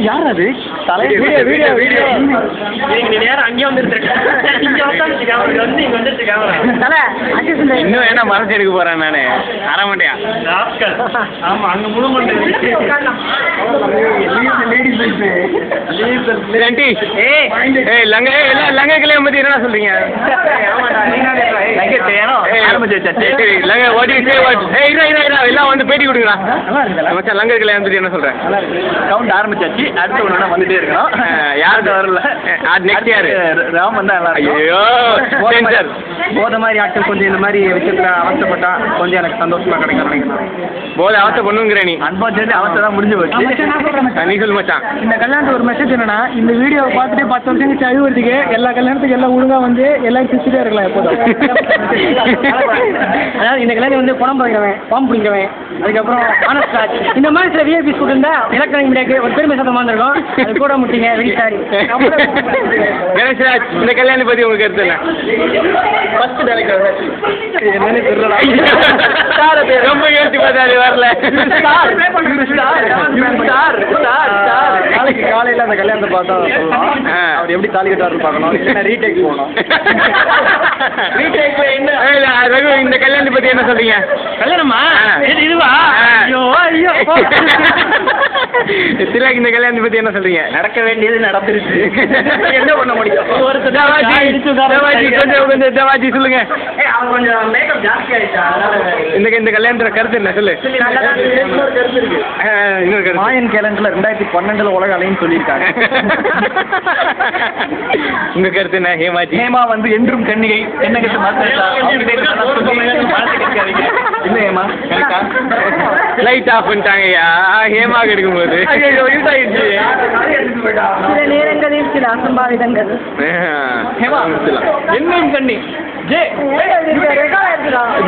யார் அது அங்கேயே இன்னும் என்ன மனசு எடுக்க போறேன் நானு அரை மண்டையா ஆமா அங்க முழு மண்டை லங்கை கல்யாணம் பத்தி என்ன சொல்றீங்க எல்லாம் வந்து பேட்டி கொடுக்குறான் லங்கை கல்யாணம் பத்தி என்ன சொல்றேன் கவுண்ட் ஆரம்பிச்சாச்சு அடுத்த ஒண்ணு வந்துட்டே இருக்கணும் யாருக்கு வரல நெக்ஸ்ட் யாரு ராமன் தான் ஐயோ போத மாதிரி ஆட்கள் கொஞ்சம் இந்த மாதிரி விஷயத்துல அவசப்பட்டா கொஞ்சம் எனக்கு சந்தோஷமா கிடைக்கும் நினைக்கிறேன் போத அவசை பண்ணுங்கிற நீ அன்பார்ச்சுனேட்லி அவசை தான் முடிஞ்சு போச்சு நீ சொல்லு மச்சான் இந்த கல்யாணத்துக்கு ஒரு மெசேஜ் என்னன்னா இந்த வீடியோவை பார்த்துட்டு 10 வருஷம் கழிச்சு அழுவுறதுக்கு எல்லா கல்யாணத்துக்கு எல்லாம் ஒழுங்கா வந்து எல்லாரும் சிரிச்சுட்டே இருக்கலாம் எப்போதும். அதாவது இந்த கல்யாணம் வந்து பணம் பிடிக்கவன் பாம்பு பிடிக்கவன் அதுக்கப்புறம் ஆனஸ்ட் இந்த மாதிரி சில விஐபிஸ் கூட இருந்தா எலக்ட்ரானிக் மீடியாக்கு ஒரு பெருமை சத்தமா இருந்திருக்கும். அது கூட முட்டிங்க வெரி சாரி. கணேஷ்ராஜ் இந்த கல்யாணம் பத்தி உங்களுக்கு கருத்து என்ன? ஃபர்ஸ்ட் டைரக்டர் என்னன்னு தெரியல ரொம்ப யோசிச்சு பார்த்தாரு வரல. நாளைக்கு காலையில அந்த கல்யாணத்தை பார்த்தா சொல்லலாம் அவர் எப்படி தாலி கட்டாருன்னு பார்க்கணும். ரீடேக் போகணும். ரீடேக்ல என்ன ரகு இந்த கல்யாணத்தை பத்தி என்ன சொல்றீங்க? கல்யாணமா இதுவா? ஐயோ ஐயோ திலாக் இந்த கல்யாணத்தை பத்தி என்ன சொல்றீங்க? நடக்க வேண்டியது நடந்துருச்சு. என்ன பண்ண முடியும்? கொஞ்சம் தவாஜி சொல்லுங்க. அவன் கொஞ்சம் மேக்கப் ஜாஸ்தி ஆயிடுச்சா இந்த கல்யாணத்துல கருத்து என்ன சொல்லு. கருத்து இருக்கு. இன்னொரு கருத்து மாயன் கேலண்டர்ல 2012 உலக அலைன்னு சொல்லியிருக்காங்க. உங்க கருத்து என்ன? ஹேமா வந்து என்றும் கன்னிகை என்ன கட்டு இல்ல ஹேமா லைட் ஆஃப் பண்ணிட்டாங்கய்யா ஹேமா எடுக்கும்போது. சில நேரங்களில் சில அசம்பாவிதங்கள். ஹேமா என்றும் கன்னி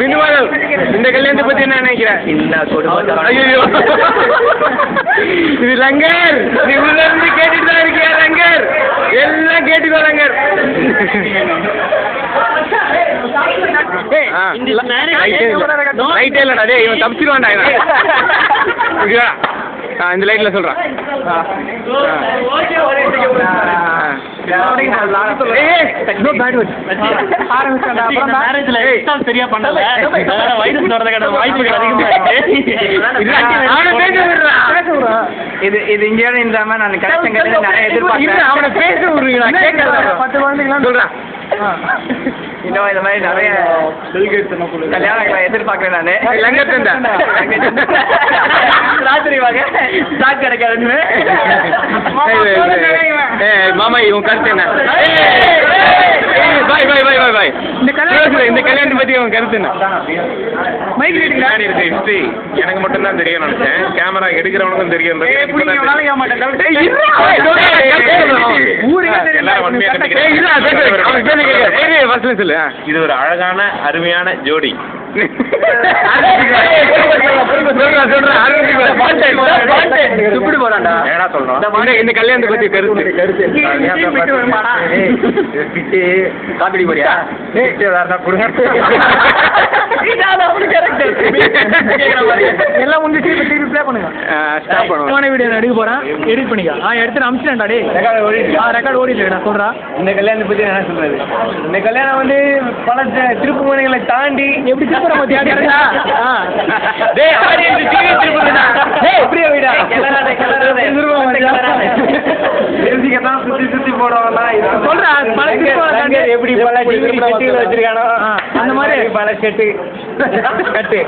பிந்துவாதம் இந்த கல்யாணத்தை பத்தி என்ன நினைக்கிறேன்? ஐயோ இது லங்கர் நீ உள்ள இருந்து கேட்டுட்டு தான் இருக்கியா லங்கர்? எல்லாம் கேட்டுக்கோ லங்கர். லைட்டே இல்லடா டேய் இவன் தப்பிச்சிருவான்டா இவன். இந்த லைட்ல சொல்றான். சரியா பண்ணல வைரஸ் வரதுக்கான வாய்ப்புகள் அதிகமா இது இது இங்கேயோட இல்லாம நான் கனெக்ஷன் நிறைய எதிர்பார்க்கிறேன். அவனை பேச விடுறீங்களா? 10 குழந்தைங்களாம் சொல்றான். இன்னும் இந்த மாதிரி நிறைய கல்யாணங்களை எதிர்பார்க்கிறேன் நானு. லங்கர் தந்தா ராத்திரி வாங்க ஸ்டாக் கிடைக்காதுன்னு. மாமா இவன் கருத்து என்ன? பாய் பாய் பாய் பாய் பாய். இந்த கல்யாணத்தை பத்தி உன் கருத்து என்ன? ஹிஸ்டரி எனக்கு மட்டும் தான் தெரியும் நினைச்சேன். கேமரா எடுக்கிறவனுக்கும் தெரியும். இது ஒரு அழகான அருமையான ஜோடி. இந்த கல்யாணத்தை பத்தி கருத்து காப்பி போறியா எல்லாம் முடிஞ்சு திருப்பி ப்ளே பண்ணுங்க. ஸ்டாப் பண்ணுவோம். வீடியோ எடுக்க போறேன் எடிட் பண்ணிக்க. எடுத்து அனுப்பிச்சிட்டேன்டா டே ரெக்கார்டு ஓடிட்டு நான் சொல்றேன். இந்த கல்யாணத்தை பத்தி என்ன சொல்றது? இந்த கல்யாணம் வந்து பல திருப்பு முனைகளை தாண்டி எப்படி திருப்புற சுத்தி போடுவாங்க எப்படி பல வச்சிருக்கானோ அந்த மாதிரி பல செட்டு கட்டு